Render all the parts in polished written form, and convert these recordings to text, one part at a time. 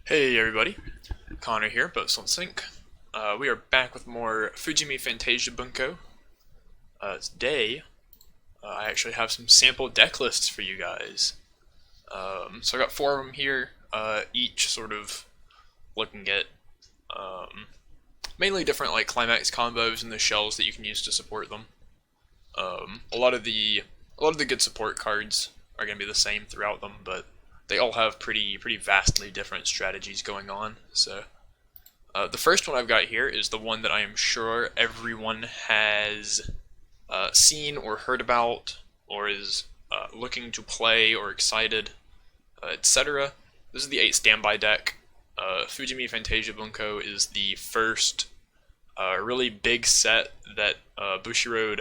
Hey everybody, Connor here, BoatsDon'tSink. We are back with more Fujimi Fantasia Bunko. Today, I actually have some sample deck lists for you guys. So I got four of them here, each sort of looking at mainly different like climax combos and the shells that you can use to support them. A lot of the good support cards are going to be the same throughout them, but they all have pretty vastly different strategies going on. So the first one I've got here is the one that I am sure everyone has seen or heard about, or is looking to play or excited, etc. This is the 8 standby deck. Fujimi Fantasia Bunko is the first really big set that Bushiroad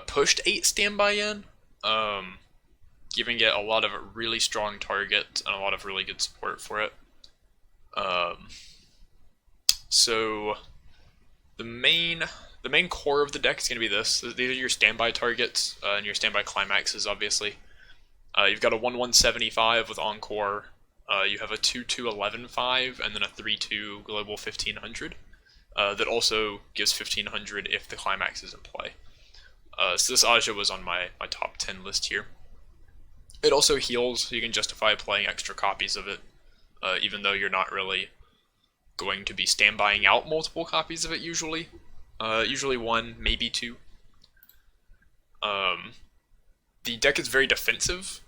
pushed 8 standby in, giving it a lot of really strong targets and a lot of really good support for it. So the main core of the deck is going to be this. These are your standby targets and your standby climaxes, obviously. You've got a 1-1-75 with Encore. You have a 2-2-11-5 and then a 3-2 Global 1500 that also gives 1500 if the climax is in play. So this Aja was on my top 10 list here. It also heals, so you can justify playing extra copies of it, even though you're not really going to be standbying out multiple copies of it usually. Usually 1, maybe 2. The deck is very defensive,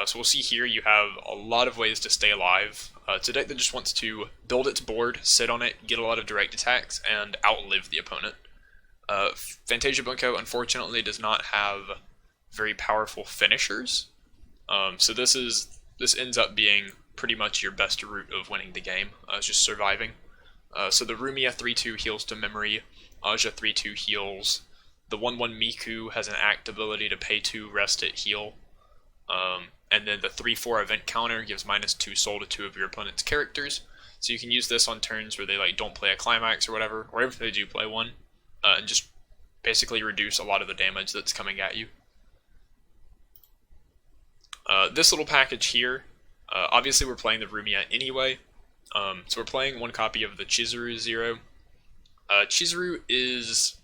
so we'll see here you have a lot of ways to stay alive. It's a deck that just wants to build its board, sit on it, get a lot of direct attacks, and outlive the opponent. Fantasia Bunko unfortunately does not have very powerful finishers, so this ends up being pretty much your best route of winning the game. It's just surviving. So the Rumia 3-2 heals to memory, Aja 3-2 heals. The 1-1 Miku has an act ability to pay 2, rest it, heal. And then the 3-4 event counter gives -2 soul to 2 of your opponent's characters. So you can use this on turns where they like don't play a climax or whatever, or if they do play one, and just basically reduce a lot of the damage that's coming at you. This little package here, obviously we're playing the Rumia anyway, so we're playing one copy of the Chizuru Zero. Chizuru is,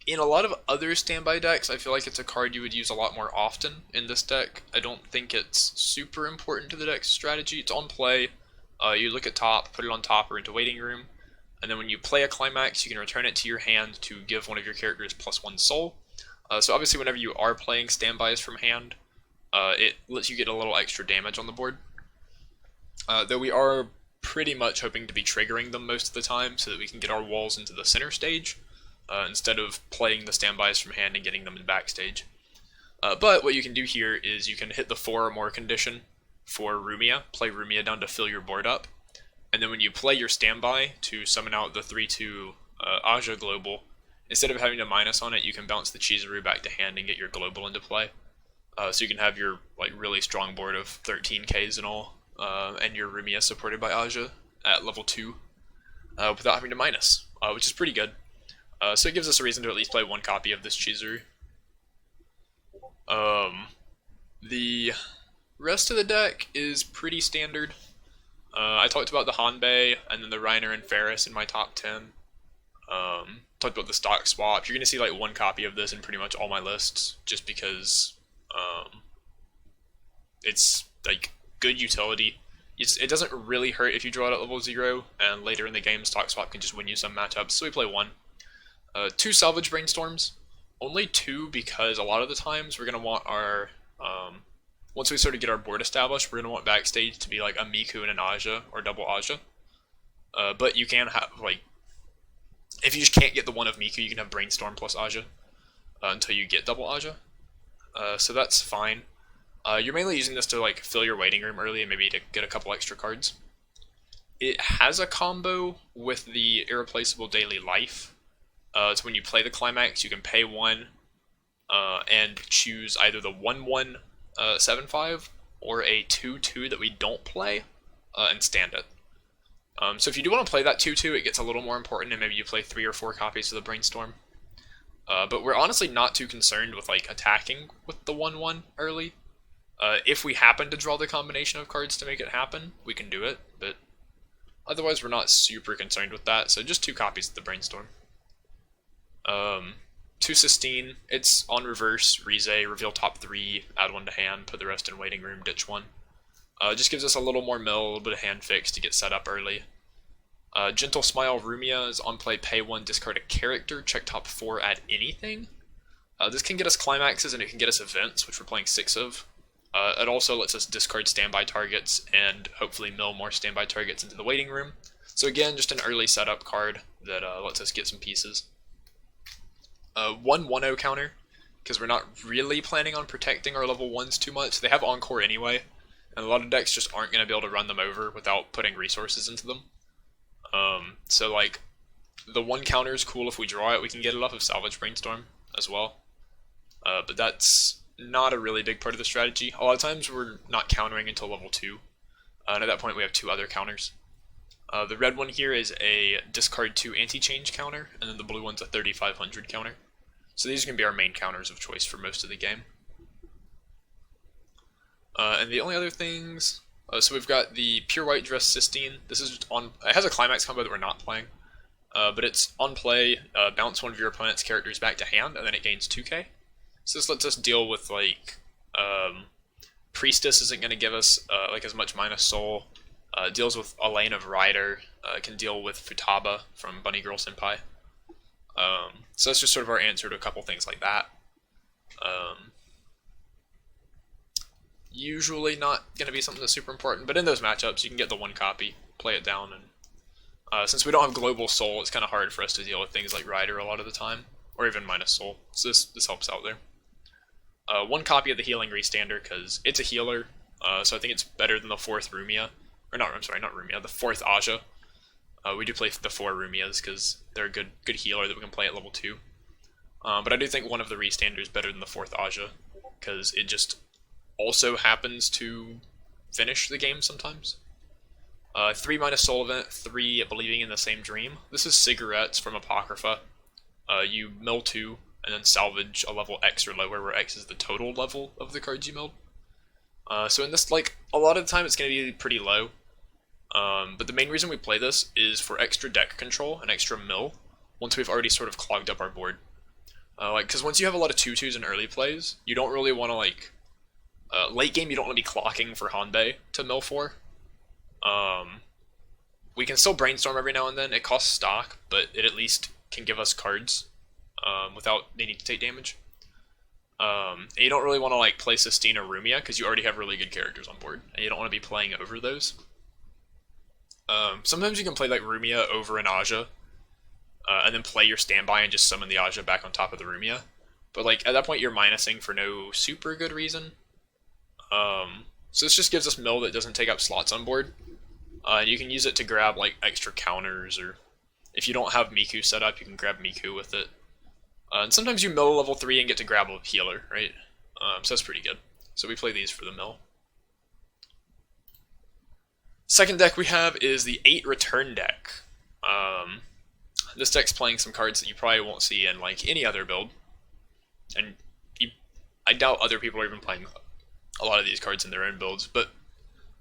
in a lot of other standby decks, I feel like it's a card you would use a lot more often. In this deck, I don't think it's super important to the deck's strategy. It's on play, you look at top, put it on top or into waiting room, and then when you play a climax, you can return it to your hand to give one of your characters +1 soul. So obviously whenever you are playing standbys from hand, it lets you get a little extra damage on the board. Though we are pretty much hoping to be triggering them most of the time so that we can get our walls into the center stage, instead of playing the standbys from hand and getting them in backstage. But what you can do here is you can hit the 4 or more condition for Rumia, play Rumia down to fill your board up, and then when you play your standby to summon out the 3-2 Aja Global, instead of having a minus on it, you can bounce the Chizuru back to hand and get your Global into play. So you can have your like really strong board of 13Ks and all, and your Rumia supported by Aja at level 2 without having to minus, which is pretty good. So it gives us a reason to at least play one copy of this Chizuru. The rest of the deck is pretty standard. I talked about the Hanbei and then the Reiner and Ferris in my top 10. Talked about the stock swap. You're going to see like one copy of this in pretty much all my lists, just because it's like good utility. It doesn't really hurt if you draw it at level 0, and later in the game stock swap can just win you some matchups, so we play 1. 2 salvage brainstorms. Only 2 because a lot of the times we're going to want our, once we sort of get our board established, we're going to want backstage to be like a Miku and an Aja, or double Aja. But you can have, like, if you just can't get the one of Miku, you can have brainstorm plus Aja until you get double Aja. So that's fine. You're mainly using this to like fill your waiting room early and maybe to get a couple extra cards. It has a combo with the Irreplaceable Daily Life. So when you play the climax, you can pay 1 and choose either the 1-1-7-5 or a 2-2 that we don't play and stand it. So if you do want to play that 2-2, it gets a little more important, and maybe you play 3 or 4 copies of the Brainstorm. But we're honestly not too concerned with like attacking with the 1-1 early. If we happen to draw the combination of cards to make it happen, we can do it, but otherwise we're not super concerned with that, so just 2 copies of the Brainstorm. 2 Sistine, it's on reverse, Rize, reveal top 3, add 1 to hand, put the rest in waiting room, ditch 1. Just gives us a little more mill, a little bit of hand fix to get set up early. Gentle Smile Rumia is on play, pay 1, discard a character, check top 4, add anything. This can get us climaxes and it can get us events, which we're playing 6 of. It also lets us discard standby targets and hopefully mill more standby targets into the waiting room. So again, just an early setup card that lets us get some pieces. 1/1/0 counter, because we're not really planning on protecting our level 1s too much. They have Encore anyway, and a lot of decks just aren't going to be able to run them over without putting resources into them. So like, the 1 counter is cool if we draw it. We can get it off of Salvage Brainstorm as well. But that's not a really big part of the strategy. A lot of times we're not countering until level 2. And at that point we have 2 other counters. The red one here is a discard 2 anti-change counter, and then the blue one's a 3500 counter. So these are going to be our main counters of choice for most of the game. And the only other things, so we've got the Pure White Dress Sistine. This is on, it has a climax combo that we're not playing, but it's on play, bounce one of your opponent's characters back to hand, and then it gains 2k. So this lets us deal with like, Priestess isn't going to give us like as much minus soul. Deals with a lane of Rider, can deal with Futaba from Bunny Girl Senpai. So that's just sort of our answer to a couple things like that. Usually not going to be something that's super important, but in those matchups you can get the 1 copy, play it down, and since we don't have Global Soul, it's kind of hard for us to deal with things like Rider a lot of the time, or even minus Soul, so this helps out there. 1 copy of the Healing Restander, because it's a healer, so I think it's better than the 4th Rumia, or not, I'm sorry, not Rumia, the 4th Aja. We do play the 4 Rumias, because they're a good healer that we can play at level 2. But I do think one of the Restanders is better than the 4th Aja, because it just also happens to finish the game sometimes. 3 minus soul event, 3 believing in the same dream. This is cigarettes from Apocrypha. You mill 2 and then salvage a level X or lower, where X is the total level of the cards you milled. So in this, like, a lot of the time it's going to be pretty low. But the main reason we play this is for extra deck control and extra mill once we've already sort of clogged up our board. Because once you have a lot of 2/2s in early plays, you don't really want to, like, late game you don't want to be clocking for Hanbei to mill for. We can still brainstorm every now and then. It costs stock, but it at least can give us cards without needing to take damage. And you don't really want to like play Sistine or Rumia because you already have really good characters on board, and you don't want to be playing over those. Sometimes you can play like Rumia over an Aja, and then play your standby and just summon the Aja back on top of the Rumia. But like at that point you're minusing for no super good reason. So this just gives us mill that doesn't take up slots on board. And you can use it to grab like extra counters, or if you don't have Miku set up, you can grab Miku with it. And sometimes you mill level 3 and get to grab a healer, right? So that's pretty good. So we play these for the mill. Second deck we have is the 8 Return deck. This deck's playing some cards that you probably won't see in like any other build. And I doubt other people are even playing a lot of these cards in their own builds, but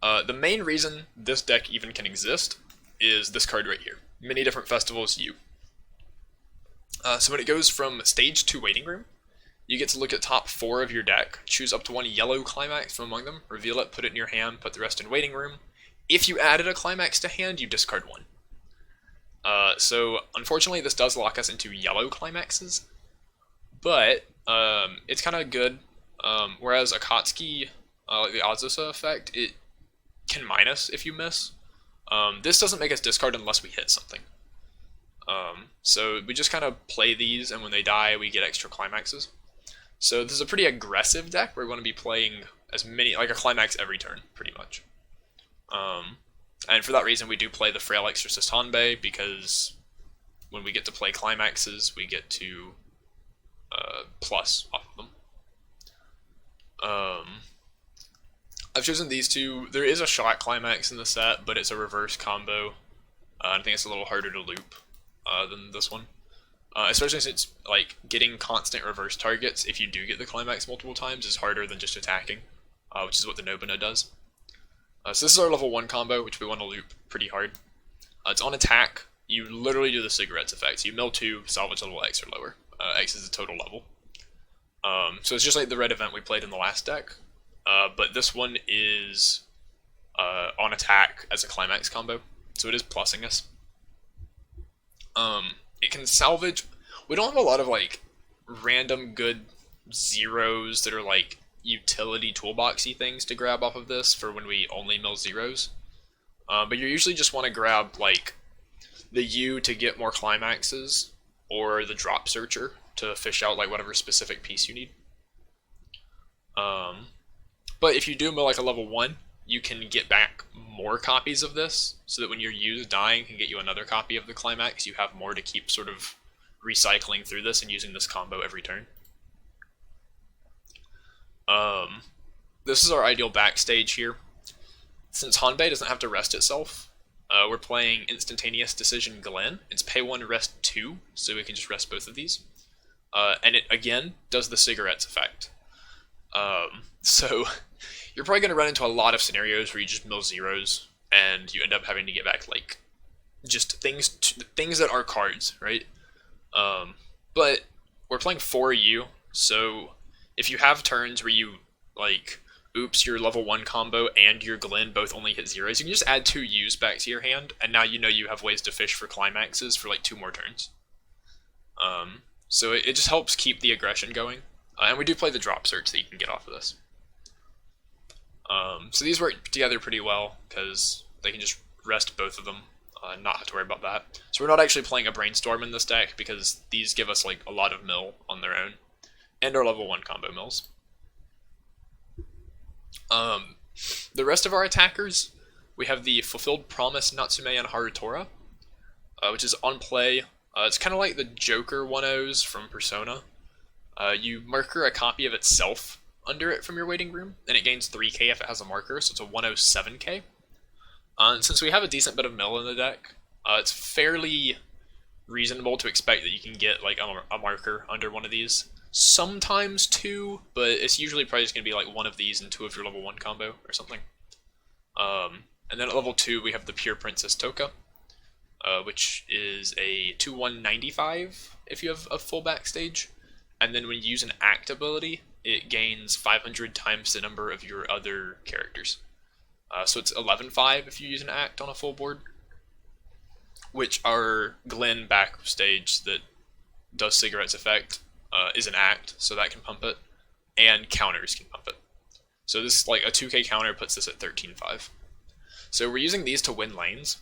the main reason this deck even can exist is this card right here. Many different festivals, you. So when it goes from stage to waiting room, you get to look at top 4 of your deck, choose up to 1 yellow climax from among them, reveal it, put it in your hand, put the rest in waiting room. If you added a climax to hand, you discard 1. So unfortunately this does lock us into yellow climaxes, but it's kind of good. Whereas Akatsuki, like the Azusa effect, it can minus if you miss. This doesn't make us discard unless we hit something. So we just kind of play these, and when they die, we get extra climaxes. So this is a pretty aggressive deck. We're going to be playing as many, like a climax every turn, pretty much. And for that reason, we do play the Frail Exorcist Hanbei, because when we get to play climaxes, we get to plus off of them. I've chosen these two. There is a shot climax in the set, but it's a reverse combo. I think it's a little harder to loop than this one. Especially since like getting constant reverse targets, if you do get the climax multiple times, is harder than just attacking. which is what the Nobuno does. So this is our level 1 combo, which we want to loop pretty hard. It's on attack. You literally do the cigarettes effect. So you mill 2, salvage level X or lower. X is the total level. So it's just like the red event we played in the last deck. But this one is on attack as a climax combo. So it is plussing us. It can salvage. We don't have a lot of like random good zeros that are like utility toolboxy things to grab off of this for when we only mill zeros. But you usually just want to grab like the U to get more climaxes, or the drop searcher to fish out like whatever specific piece you need. But if you do mill like a level 1, you can get back more copies of this, so that when your U's dying can get you another copy of the climax, you have more to keep sort of recycling through this and using this combo every turn. This is our ideal backstage here. Since Hanbei doesn't have to rest itself, we're playing Instantaneous Decision Glen. It's pay 1, rest 2, so we can just rest both of these. And it, again, does the cigarettes effect. So you're probably going to run into a lot of scenarios where you just mill zeros, and you end up having to get back, like, just things that are cards, right? But we're playing 4U, so if you have turns where you, like, oops, your level 1 combo and your Glen both only hit zeros, you can just add 2 U's back to your hand, and now you know you have ways to fish for climaxes for, like, 2 more turns. So it just helps keep the aggression going. And we do play the drop search that you can get off of this. So these work together pretty well, because they can just rest both of them, and not have to worry about that. So we're not actually playing a Brainstorm in this deck, because these give us like a lot of mill on their own, and our level 1 combo mills. The rest of our attackers, we have the Fulfilled Promise Natsume and Harutora, which is on play. It's kind of like the Joker 1-0s from Persona. You marker a copy of itself under it from your waiting room, and it gains 3k if it has a marker, so it's a 107k. And since we have a decent bit of mill in the deck, it's fairly reasonable to expect that you can get like a marker under one of these. Sometimes 2, but it's usually probably just going to be like 1 of these and 2 of your level 1 combo or something. And then at level 2 we have the Pure Princess Toka, which is a 2-1-95 if you have a full backstage. And then when you use an act ability, it gains 500 times the number of your other characters. So it's 11-5 if you use an act on a full board, which our Glen backstage that does cigarettes effect is an act, so that can pump it, and counters can pump it. So this is like a 2k counter puts this at 13-5. So we're using these to win lanes,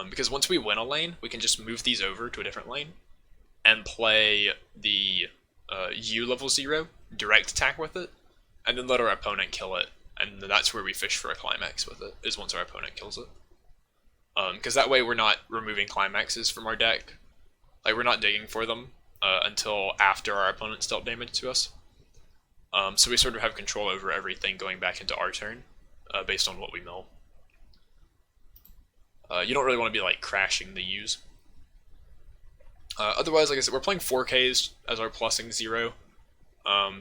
because once we win a lane, we can just move these over to a different lane and play the U level 0, direct attack with it, and then let our opponent kill it, and that's where we fish for a climax with it, is once our opponent kills it. Because that way we're not removing climaxes from our deck. Like, we're not digging for them until after our opponent's dealt damage to us. So we sort of have control over everything going back into our turn, based on what we mill. You don't really want to be like crashing the U's. Otherwise, like I said, we're playing 4Ks as our plussing 0.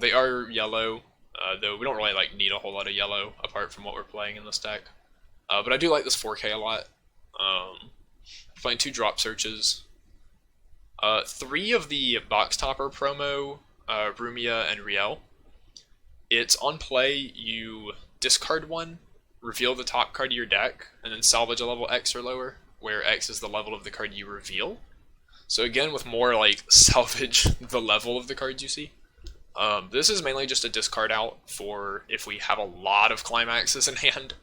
They are yellow, though we don't really like need a whole lot of yellow apart from what we're playing in this deck. But I do like this 4K a lot. Playing 2 drop searches. 3 of the box topper promo, Rumia and Riel. It's on play, you discard 1, reveal the top card of your deck, and then salvage a level X or lower, where X is the level of the card you reveal. So again, with more like salvage the level of the cards you see. This is mainly just a discard out for if we have a lot of climaxes in hand.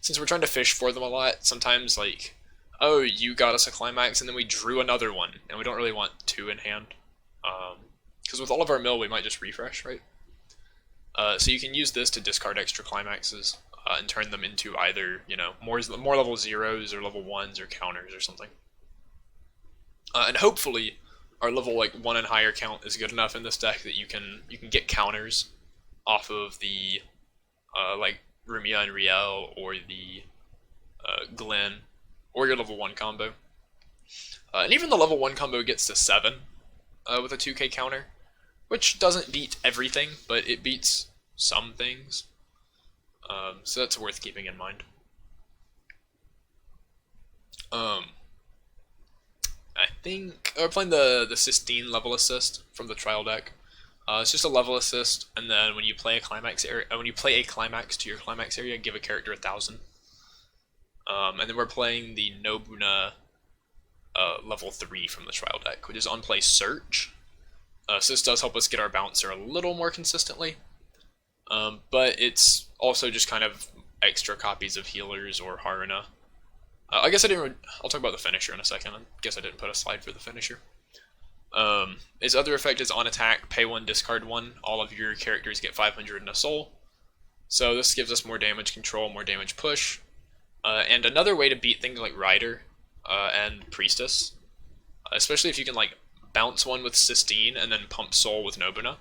Since we're trying to fish for them a lot, sometimes like, oh, you got us a climax and then we drew another one, and we don't really want 2 in hand. Because with all of our mill, we might just refresh, right? So you can use this to discard extra climaxes and turn them into either, you know, more level 0s or level 1s or counters or something. And hopefully, our level like 1 and higher count is good enough in this deck that you can get counters off of the like Rumia and Riel or the Glen or your level 1 combo. And even the level 1 combo gets to 7 with a 2k counter, which doesn't beat everything, but it beats some things. So that's worth keeping in mind. I think we're playing the Sistine level assist from the trial deck. It's just a level assist, and then when you play a climax area, when you play a climax to your climax area, give a character 1,000. And then we're playing the Nobuna level 3 from the trial deck, which is on play Search. So this does help us get our bouncer a little more consistently, but it's also just kind of extra copies of healers or Haruna. I guess I didn't. I'll talk about the finisher in a second. I guess I didn't put a slide for the finisher. His other effect is on attack, pay 1, discard 1. All of your characters get 500 in a soul. So this gives us more damage control, more damage push. And another way to beat things like Rider and Priestess, especially if you can like bounce one with Sistine and then pump soul with Nobuna.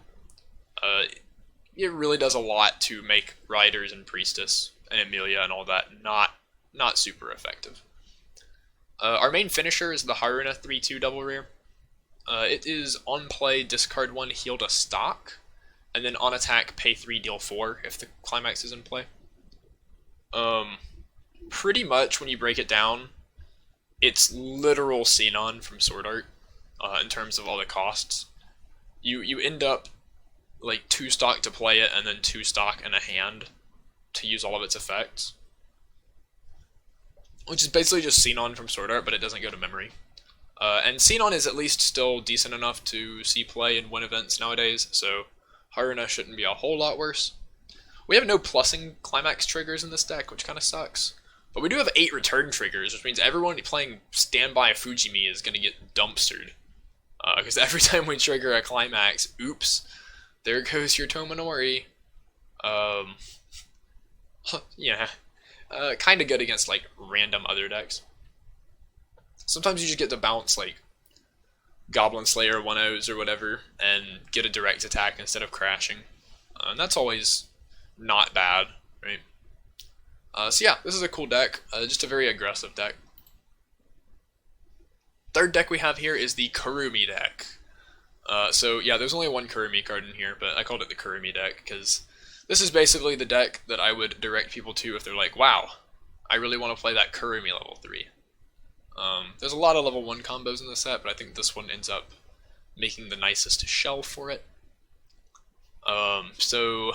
It really does a lot to make Riders and Priestess and Emilia and all that not super effective. Our main finisher is the Haruna 3/2 double rare. It is on play, discard 1, heal to stock, and then on attack, pay 3, deal 4 if the climax is in play. Pretty much when you break it down, it's literal Xenon from Sword Art in terms of all the costs. You end up like 2 stock to play it, and then 2 stock in a hand to use all of its effects. Which is basically just Xenon from Sword Art, but it doesn't go to memory. And Xenon is at least still decent enough to see play and win events nowadays, so Haruna shouldn't be a whole lot worse. We have no plussing climax triggers in this deck, which kind of sucks. But we do have 8 return triggers, which means everyone playing Standby Fujimi is going to get dumpstered. Because every time we trigger a climax, oops, there goes your Tomonori. Yeah. Kind of good against like random other decks. Sometimes you just get to bounce like Goblin Slayer 1-0s or whatever and get a direct attack instead of crashing. And that's always not bad, right? So yeah, this is a cool deck, just a very aggressive deck. Third deck we have here is the Kurumi deck. So yeah, there's only one Kurumi card in here, but I called it the Kurumi deck because this is basically the deck that I would direct people to if they're like, wow, I really want to play that Kurumi level 3. There's a lot of level 1 combos in the set, but I think this one ends up making the nicest shell for it. So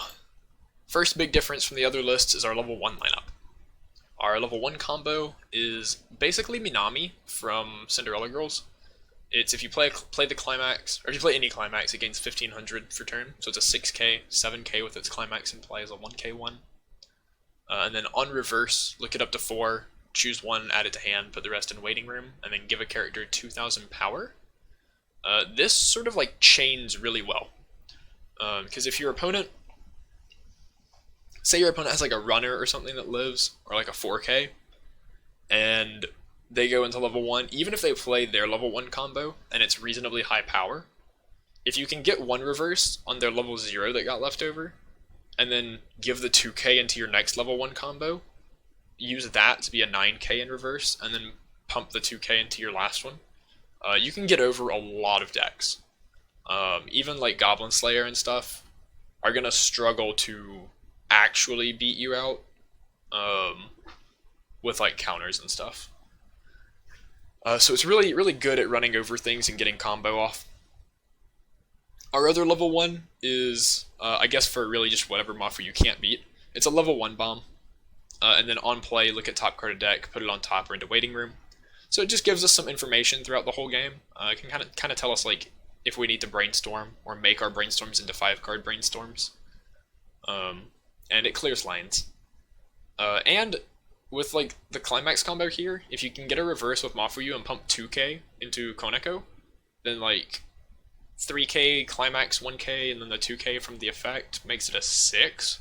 first big difference from the other lists is our level 1 lineup. Our level 1 combo is basically Minami from Cinderella Girls. It's if you play the climax, or if you play any climax, it gains 1500 for turn. So it's a 6k, 7k with its climax in play as a 1k one. And then on reverse, look it up to 4, choose 1, add it to hand, put the rest in waiting room, and then give a character 2000 power. This sort of like chains really well. Because if your opponent, say your opponent has like a runner or something that lives, or like a 4k, and they go into level 1, even if they play their level 1 combo, and it's reasonably high power, if you can get 1 reverse on their level 0 that got left over, and then give the 2k into your next level 1 combo, use that to be a 9k in reverse, and then pump the 2k into your last one, you can get over a lot of decks. Even like Goblin Slayer and stuff are going to struggle to actually beat you out with like counters and stuff. So it's really, really good at running over things and getting combo off. Our other level 1 is, I guess for really just whatever Mafu you can't beat. It's a level 1 bomb. And then on play, look at top card of deck, put it on top or into waiting room. So it just gives us some information throughout the whole game. It can kind of tell us like if we need to brainstorm or make our brainstorms into 5-card brainstorms. And it clears lines. And with like the climax combo here, if you can get a reverse with Mafuyu and pump 2k into Koneko, then like 3k climax 1k and then the 2k from the effect makes it a 6.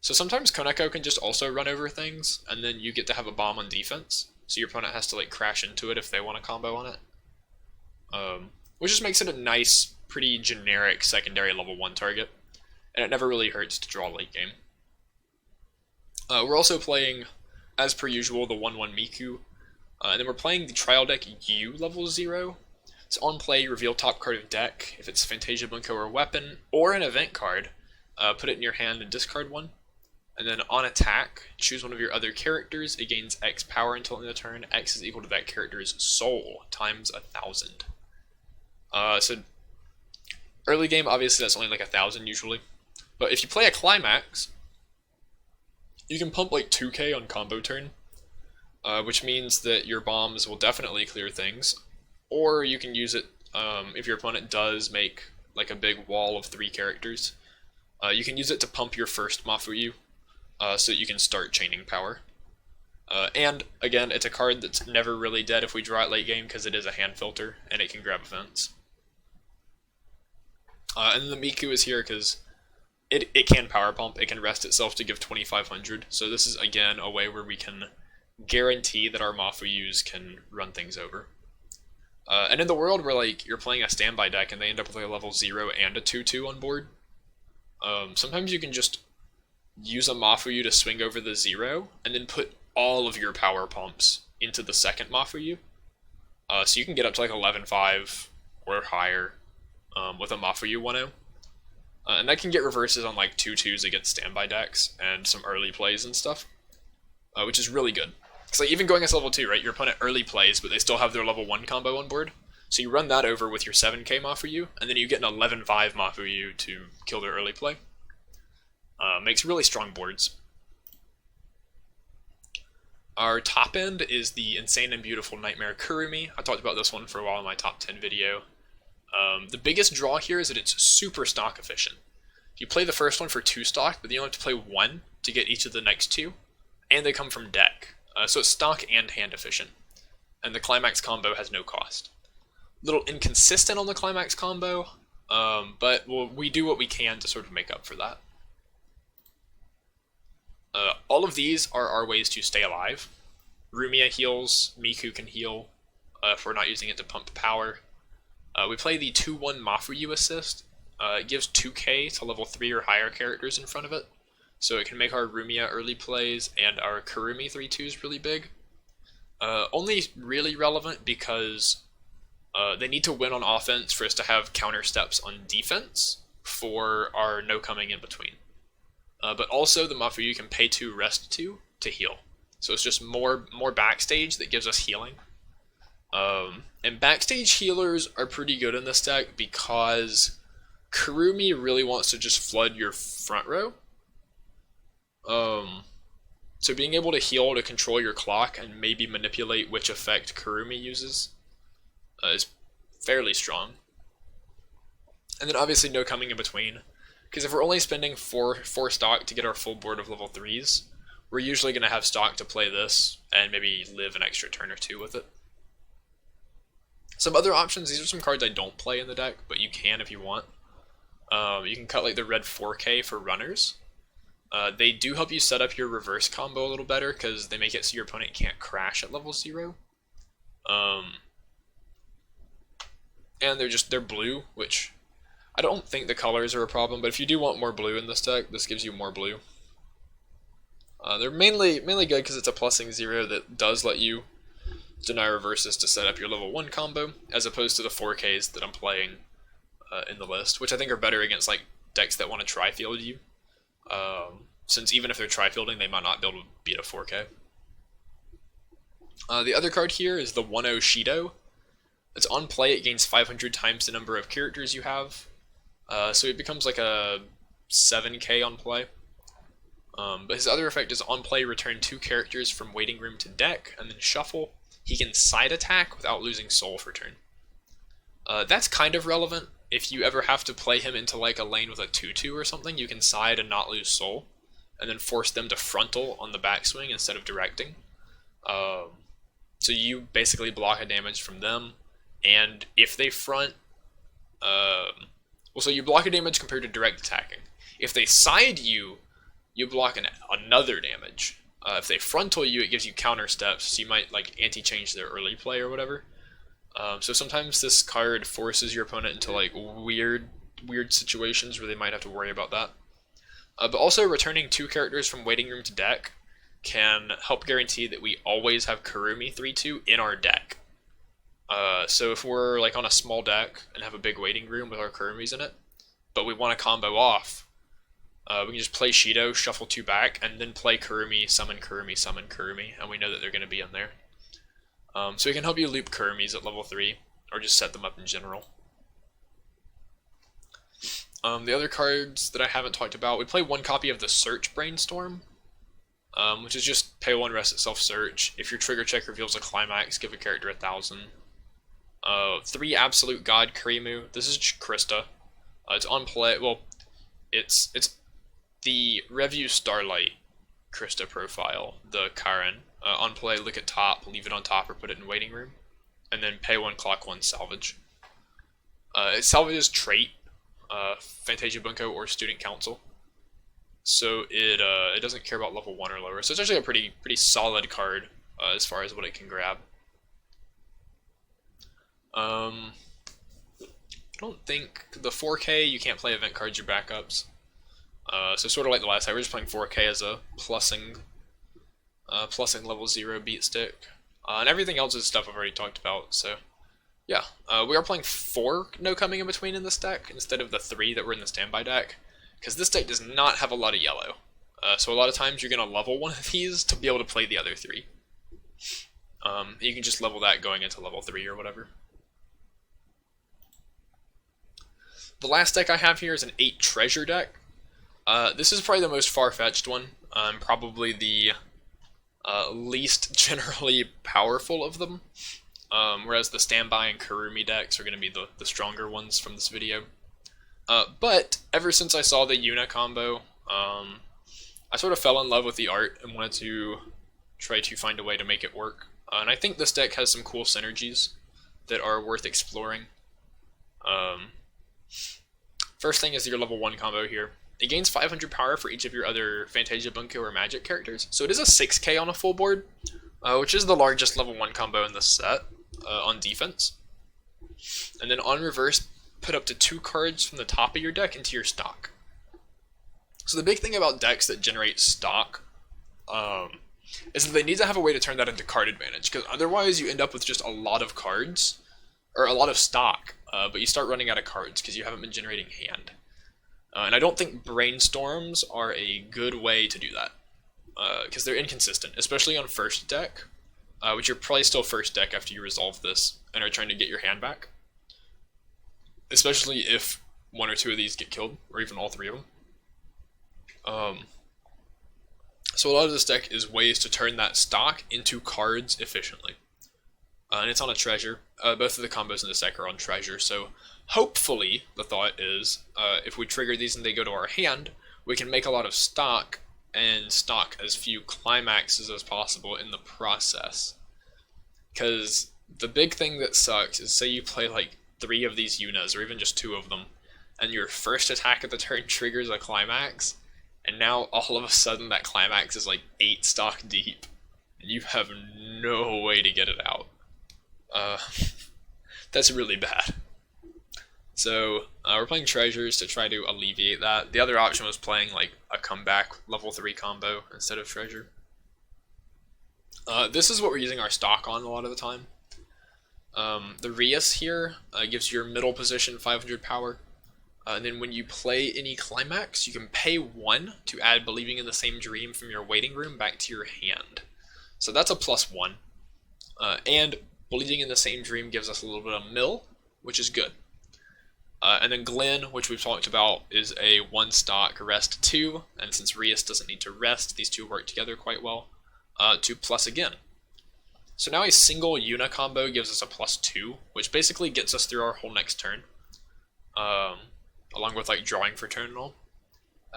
So sometimes Koneko can just also run over things, and then you get to have a bomb on defense, so your opponent has to like crash into it if they want a combo on it. Which just makes it a nice, pretty generic secondary level 1 target, and it never really hurts to draw late game. We're also playing, as per usual, the 1/1 Miku, and then we're playing the trial deck U level 0. It's on play, reveal top card of deck. If it's Fantasia Bunko or weapon, or an event card, put it in your hand and discard 1. And then on attack, choose one of your other characters. It gains X power until end of turn. X is equal to that character's soul times 1,000. So early game, obviously that's only like 1,000 usually. But if you play a climax, you can pump like 2k on combo turn, which means that your bombs will definitely clear things. Or you can use it if your opponent does make like a big wall of 3 characters. You can use it to pump your first Mafuyu, so that you can start chaining power. And again, it's a card that's never really dead if we draw it late game because it is a hand filter and it can grab events. And then the Miku is here because it can power pump, it can rest itself to give 2,500. So this is again a way where we can guarantee that our Mafuyus can run things over. And in the world where like you're playing a standby deck and they end up with like a level 0 and a 2/2 on board, sometimes you can just use a Mafuyu to swing over the 0 and then put all of your power pumps into the second Mafuyu. So you can get up to like 11-5 or higher with a Mafuyu 1-0. And that can get reverses on like 2/2s against standby decks and some early plays and stuff, which is really good. Because like even going as level 2, right, your opponent early plays, but they still have their level 1 combo on board. So you run that over with your 7k Mafuyu, and then you get an 11-5 Mafuyu to kill their early play. Makes really strong boards. Our top end is the Insane and Beautiful Nightmare Kurumi. I talked about this one for a while in my top 10 video. The biggest draw here is that it's super stock efficient. You play the first one for 2 stock, but you only have to play 1 to get each of the next 2, and they come from deck. So it's stock and hand efficient, and the climax combo has no cost. A little inconsistent on the climax combo, but we do what we can to sort of make up for that. All of these are our ways to stay alive. Rumiya heals, Miku can heal if we're not using it to pump power. We play the 2-1 Mafuyu assist. It gives 2k to level 3 or higher characters in front of it, so it can make our Rumiya early plays and our Kurumi 3/2s really big. Only really relevant because they need to win on offense for us to have counter steps on defense for our no coming in between. But also the Mafuyu can pay 2, rest 2 to heal. So it's just more backstage that gives us healing. And backstage healers are pretty good in this deck because Kurumi really wants to just flood your front row. So being able to heal to control your clock and maybe manipulate which effect Kurumi uses is fairly strong. And then obviously no coming in between. Because if we're only spending 4 stock to get our full board of level 3s, we're usually going to have stock to play this and maybe live an extra turn or 2 with it. Some other options, these are some cards I don't play in the deck, but you can if you want. You can cut like the red 4k for runners. They do help you set up your reverse combo a little better because they make it so your opponent can't crash at level 0. And they're blue, which I don't think the colors are a problem, but if you do want more blue in this deck, this gives you more blue. They're mainly good because it's a plussing 0 that does let you deny reverses to set up your level 1 combo, as opposed to the 4Ks that I'm playing in the list, which I think are better against like decks that want to tri-field you, since even if they're tri-fielding, they might not be able to beat a 4K. The other card here is the 1-0 Shido. It's on play, it gains 500 times the number of characters you have, so it becomes like a 7k on play. But his other effect is on play, return 2 characters from waiting room to deck, and then shuffle. He can side attack without losing soul for turn. That's kind of relevant. If you ever have to play him into like a lane with a 2/2 or something, you can side and not lose soul, and then force them to frontal on the backswing instead of directing. So you basically block a damage from them, and if they front, so you block a damage compared to direct attacking. If they side you, you block another damage. If they frontal you, it gives you counter steps, so you might like anti-change their early play or whatever. So sometimes this card forces your opponent into like weird situations where they might have to worry about that. But also returning 2 characters from waiting room to deck can help guarantee that we always have Kurumi 3/2 in our deck. So if we're like on a small deck and have a big waiting room with our Kurumis in it, but we want to combo off, We can just play Shido, shuffle 2 back, and then play Kurumi, summon Kurumi, summon Kurumi, and we know that they're going to be in there. So we can help you loop Kurumis at level 3, or just set them up in general. The other cards that I haven't talked about, we play 1 copy of the Search Brainstorm, which is just pay 1, rest itself, search. If your trigger check reveals a climax, give a character 1,000. 3 Absolute God Kurimu. This is Krista. It's on play. Well, it's the Review Starlight Krista profile, the Karen. On play, look at top, leave it on top, or put it in waiting room, and then pay 1, clock 1, salvage. It salvages trait, Fantasia Bunko, or Student Council. So it doesn't care about level 1 or lower. So it's actually a pretty solid card as far as what it can grab. I don't think the 4K, you can't play event cards or backups. So sort of like the last time, we're just playing 4K as a plussing level 0 beat stick. And everything else is stuff I've already talked about, so yeah. We are playing 4 no coming in between in this deck instead of the 3 that were in the standby deck, because this deck does not have a lot of yellow. So a lot of times you're going to level one of these to be able to play the other 3. You can just level that going into level 3 or whatever. The last deck I have here is an 8 treasure deck. This is probably the most far-fetched one, probably the least generally powerful of them, whereas the standby and Kurumi decks are going to be the stronger ones from this video. But ever since I saw the Yuna combo, I sort of fell in love with the art and wanted to try to find a way to make it work. And I think this deck has some cool synergies that are worth exploring. First thing is your level 1 combo here. It gains 500 power for each of your other Fantasia Bunko or Magic characters. So it is a 6k on a full board, which is the largest level 1 combo in this set on defense. And then on reverse, put up to 2 cards from the top of your deck into your stock. So the big thing about decks that generate stock is that they need to have a way to turn that into card advantage, because otherwise you end up with just a lot of cards, or a lot of stock, but you start running out of cards because you haven't been generating hand. And I don't think brainstorms are a good way to do that, because they're inconsistent, especially on first deck, which you're probably still first deck after you resolve this and are trying to get your hand back. Especially if 1 or 2 of these get killed, or even all 3 of them. So a lot of this deck is ways to turn that stock into cards efficiently. And it's on a treasure. Both of the combos in this deck are on treasure, so hopefully the thought is, if we trigger these and they go to our hand, we can make a lot of stock, and stock as few climaxes as possible in the process. Because the big thing that sucks is, say you play like 3 of these Yunas, or even just 2 of them, and your first attack of the turn triggers a climax, and now all of a sudden that climax is like 8 stock deep, and you have no way to get it out. That's really bad. So we're playing treasures to try to alleviate that. The other option was playing like a comeback level 3 combo instead of treasure. This is what we're using our stock on a lot of the time. The Rias here gives your middle position 500 power, and then when you play any climax, you can pay 1 to add Believing in the Same Dream from your waiting room back to your hand. So that's a +1. And Believing in the Same Dream gives us a little bit of mill, which is good. And then Glenn, which we've talked about, is a 1 stock rest 2, and since Rias doesn't need to rest, these 2 work together quite well, to plus again. So now a single Yuna combo gives us a +2, which basically gets us through our whole next turn, along with like drawing for turn and all.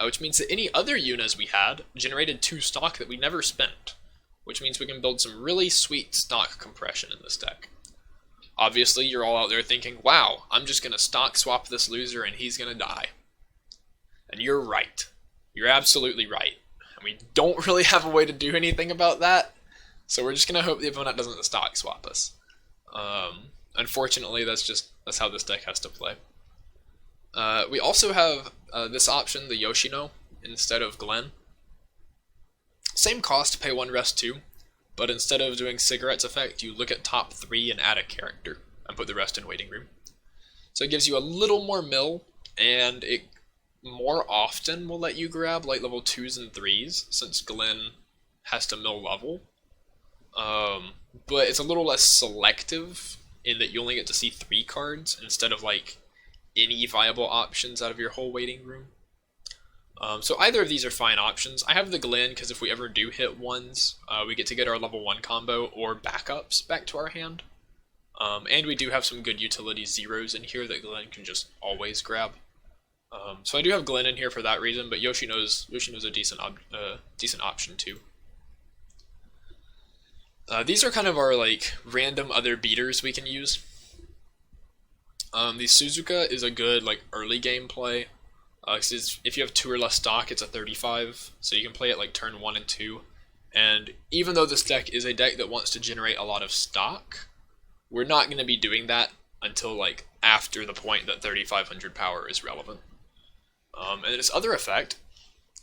Which means that any other Yunas we had generated 2 stock that we never spent, which means we can build some really sweet stock compression in this deck. Obviously, you're all out there thinking, wow, I'm just going to stock swap this loser and he's going to die. And you're right. You're absolutely right. And we don't really have a way to do anything about that, so we're just going to hope the opponent doesn't stock swap us. Unfortunately, that's how this deck has to play. We also have this option, the Yoshino, instead of Glenn. Same cost, pay 1, rest 2, but instead of doing Cigarette's effect, you look at top 3 and add a character, and put the rest in waiting room. So it gives you a little more mill, and it more often will let you grab like level 2s and 3s, since Glenn has to mill level. But it's a little less selective in that you only get to see 3 cards instead of like any viable options out of your whole waiting room. So either of these are fine options. I have the Glenn because if we ever do hit 1s, we get to get our level 1 combo or backups back to our hand. And we do have some good utility 0s in here that Glenn can just always grab. So I do have Glenn in here for that reason, but Yoshino's a decent option too. These are kind of our like random other beaters we can use. The Suzuka is a good like early game play. If you have 2 or less stock, it's a 35, so you can play it like turn 1 and 2. And even though this deck is a deck that wants to generate a lot of stock, we're not going to be doing that until like after the point that 3500 power is relevant. And its other effect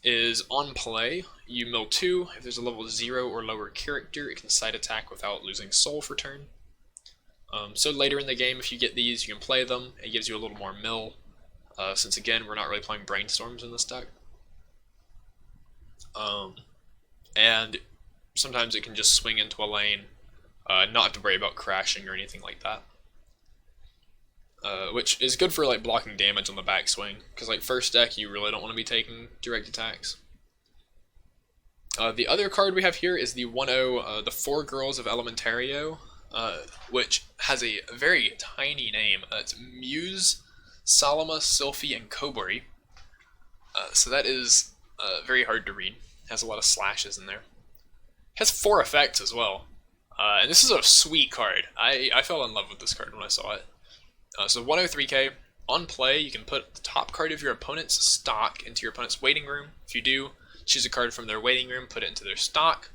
is on play, you mill 2. If there's a level 0 or lower character, it can side attack without losing soul for turn. So later in the game, if you get these, you can play them. It gives you a little more mill, since again, we're not really playing brainstorms in this deck. And sometimes it can just swing into a lane, not have to worry about crashing or anything like that. Which is good for like blocking damage on the backswing, because like first deck you really don't want to be taking direct attacks. The other card we have here is the 1-0, the 4 Girls of Elementario, which has a very tiny name. It's Muse, Salama, Sylphie, and Kobori. So that is very hard to read. It has a lot of slashes in there. It has 4 effects as well. And this is a sweet card. I fell in love with this card when I saw it. So 103k, on play, you can put the top card of your opponent's stock into your opponent's waiting room. If you do, choose a card from their waiting room, put it into their stock.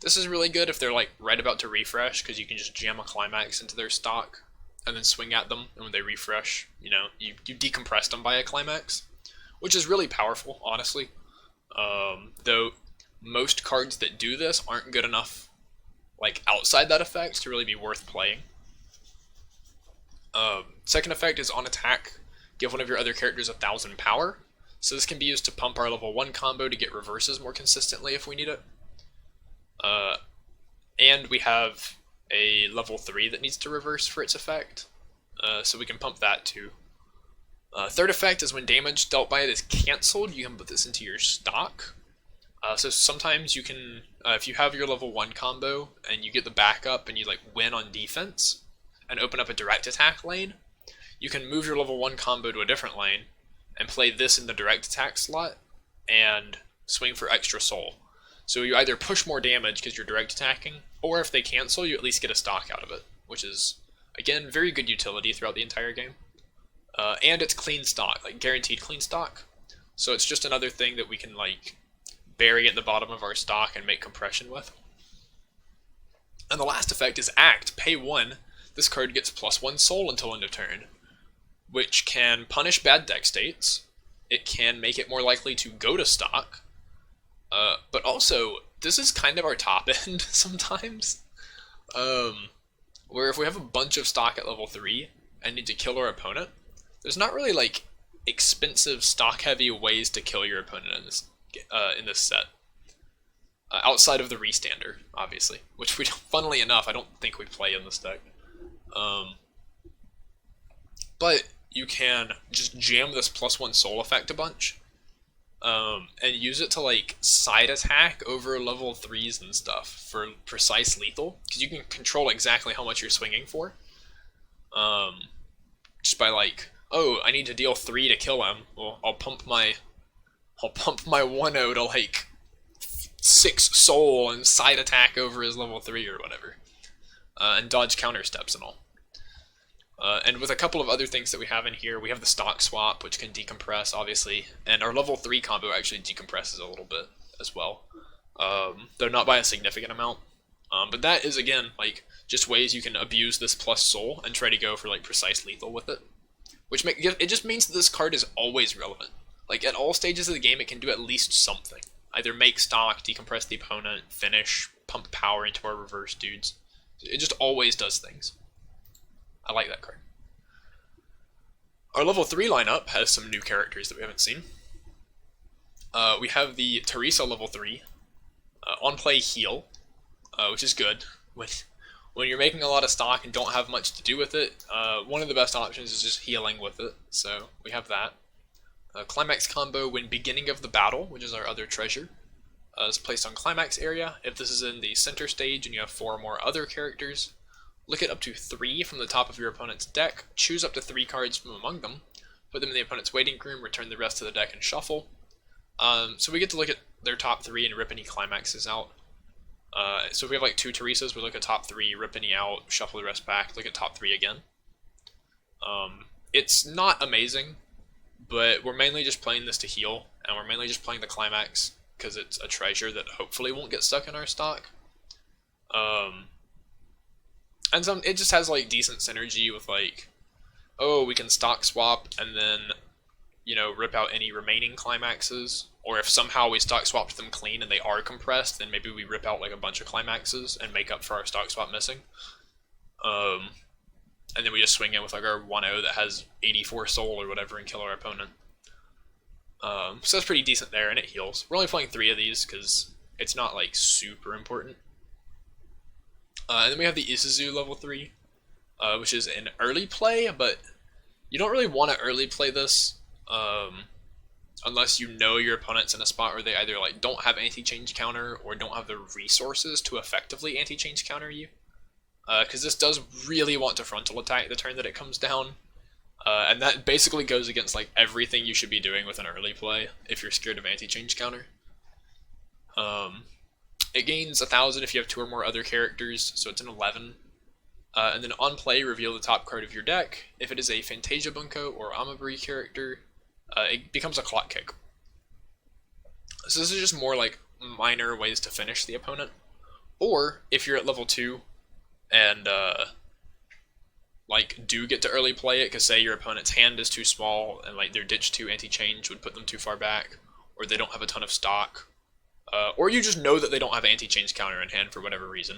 This is really good if they're like right about to refresh, because you can just jam a climax into their stock and then swing at them, and when they refresh, you know, you decompress them by a climax, which is really powerful, honestly. Though most cards that do this aren't good enough like outside that effect to really be worth playing. Second effect is on attack, give one of your other characters 1000 power. So this can be used to pump our level 1 combo to get reverses more consistently if we need it. And we have a level 3 that needs to reverse for its effect, so we can pump that too. Third effect is when damage dealt by it is cancelled, you can put this into your stock. So sometimes you can, if you have your level 1 combo and you get the backup and you like win on defense and open up a direct attack lane, you can move your level 1 combo to a different lane and play this in the direct attack slot and swing for extra soul. So you either push more damage because you're direct attacking, or if they cancel, you at least get a stock out of it, which is, again, very good utility throughout the entire game. And it's clean stock, like guaranteed clean stock. So it's just another thing that we can like bury at the bottom of our stock and make compression with. And the last effect is Act, pay 1. This card gets +1 soul until end of turn, which can punish bad deck states. It can make it more likely to go to stock. But also, this is kind of our top end sometimes. Where if we have a bunch of stock at level 3 and need to kill our opponent, there's not really like expensive stock heavy ways to kill your opponent in this set. Outside of the restander, obviously, which we, funnily enough, I don't think we play in this deck. But you can just jam this +1 soul effect a bunch, and use it to like side attack over level 3s and stuff for precise lethal, because you can control exactly how much you're swinging for. Just by like, oh, I need to deal 3 to kill him. Well, I'll pump my 1-0 to like 6 soul and side attack over his level 3 or whatever, and dodge counter steps and all. And with a couple of other things that we have in here, we have the stock swap, which can decompress, obviously, and our level 3 combo actually decompresses a little bit as well, though not by a significant amount. But that is, again, like just ways you can abuse this plus soul and try to go for like precise lethal with it, which it just means that this card is always relevant. Like at all stages of the game, it can do at least something. Either make stock, decompress the opponent, finish, pump power into our reverse dudes. It just always does things. I like that card. Our level 3 lineup has some new characters that we haven't seen. We have the Teresa level 3, on play heal, which is good. When you're making a lot of stock and don't have much to do with it, one of the best options is just healing with it, so we have that. Climax combo when beginning of the battle, which is our other treasure, is placed on climax area. If this is in the center stage and you have 4 or more other characters, look at up to 3 from the top of your opponent's deck, choose up to 3 cards from among them, put them in the opponent's waiting room, return the rest to the deck and shuffle. So we get to look at their top 3 and rip any climaxes out. So if we have like 2 Teresas, we look at top 3, rip any out, shuffle the rest back, look at top 3 again. It's not amazing, but we're mainly just playing this to heal, and we're mainly just playing the climax because it's a treasure that hopefully won't get stuck in our stock. And it just has like decent synergy with like, oh, we can stock swap and then, you know, rip out any remaining climaxes. Or if somehow we stock swapped them clean and they are compressed, then maybe we rip out like a bunch of climaxes and make up for our stock swap missing. And then we just swing in with like our 1-0 that has 84 soul or whatever and kill our opponent. So that's pretty decent there, and it heals. We're only playing 3 of these because it's not like super important. And then we have the Isuzu level 3, which is an early play, but you don't really want to early play this unless you know your opponent's in a spot where they either like don't have anti-change counter or don't have the resources to effectively anti-change counter you. Because this does really want to frontal attack the turn that it comes down, and that basically goes against like everything you should be doing with an early play if you're scared of anti-change counter. It gains 1,000 if you have 2 or more other characters, so it's an 11. And then on play, reveal the top card of your deck. If it is a Fantasia Bunko or Amaburi character, it becomes a clock kick. So this is just more like minor ways to finish the opponent. Or if you're at level 2, and like do get to early play it, because say your opponent's hand is too small and like their ditch 2 anti-change would put them too far back, or they don't have a ton of stock, or you just know that they don't have anti-change counter in hand for whatever reason,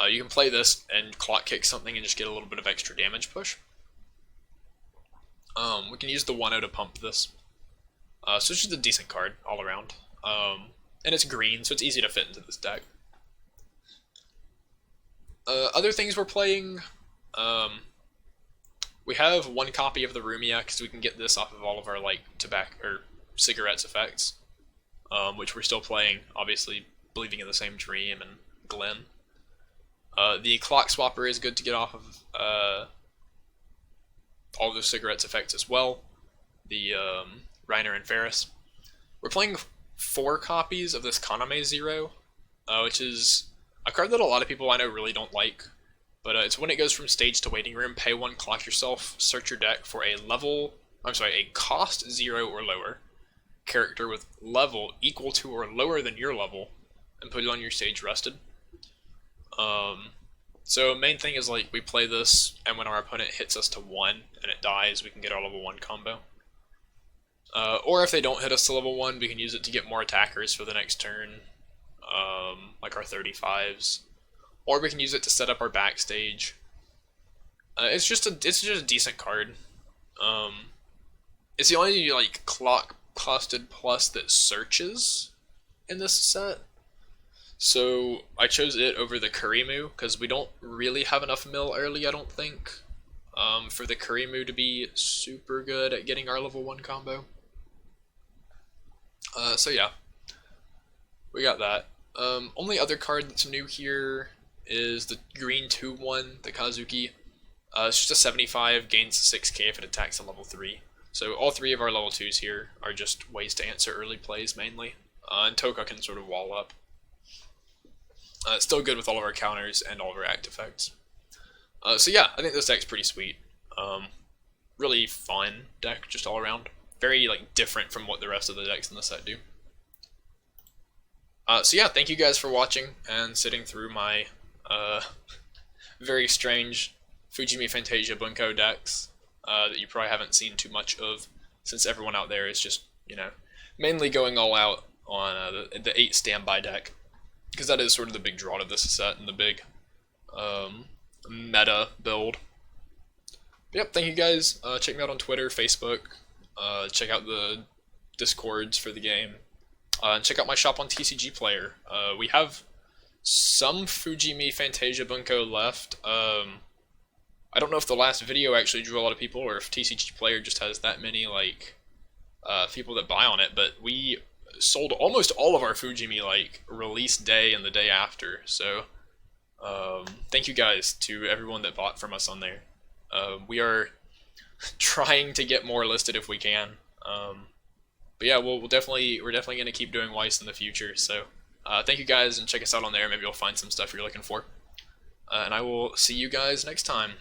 you can play this and clock kick something and just get a little bit of extra damage push. We can use the 1-0 to pump this, so it's just a decent card all around, and it's green, so it's easy to fit into this deck. Other things we're playing, we have 1 copy of the Rumia because we can get this off of all of our like tobacco or cigarettes effects, which we're still playing, obviously believing in the same dream and Glenn. The clock swapper is good to get off of all the cigarettes effects as well. The Reiner and Ferris. We're playing 4 copies of this Kaname Zero, which is a card that a lot of people I know really don't like, but it's when it goes from stage to waiting room, pay 1, clock yourself, search your deck for a cost 0 or lower character with level equal to or lower than your level, and put it on your stage rested. So main thing is like we play this, and when our opponent hits us to 1 and it dies, we can get our level 1 combo. Or if they don't hit us to level 1, we can use it to get more attackers for the next turn, like our 35s, or we can use it to set up our backstage. It's just a decent card. It's the only like clock costed plus that searches in this set, so I chose it over the Kurumi because we don't really have enough mill early, I don't think, for the Kurumi to be super good at getting our level 1 combo. So yeah, we got that. Only other card that's new here is the green 2-1, the Kazuki. It's just a 75, gains 6k if it attacks on level 3. So all 3 of our level 2s here are just ways to answer early plays mainly. And Toka can sort of wall up. It's still good with all of our counters and all of our act effects. So yeah, I think this deck's pretty sweet. Really fun deck just all around. Very like different from what the rest of the decks in the set do. So yeah, thank you guys for watching and sitting through my very strange Fujimi Fantasia Bunko decks that you probably haven't seen too much of, since everyone out there is just, you know, mainly going all out on the 8 standby deck, because that is sort of the big draw to this set and the big meta build. But yep, thank you guys. Check me out on Twitter, Facebook. Check out the Discords for the game. And check out my shop on TCG Player. We have some Fujimi Fantasia Bunko left. I don't know if the last video actually drew a lot of people, or if TCG Player just has that many like people that buy on it. But we sold almost all of our Fujimi like release day and the day after. So thank you guys to everyone that bought from us on there. We are trying to get more listed if we can. But yeah, we're definitely gonna keep doing Weiss in the future. So thank you guys, and check us out on there. Maybe you'll find some stuff you're looking for. And I will see you guys next time.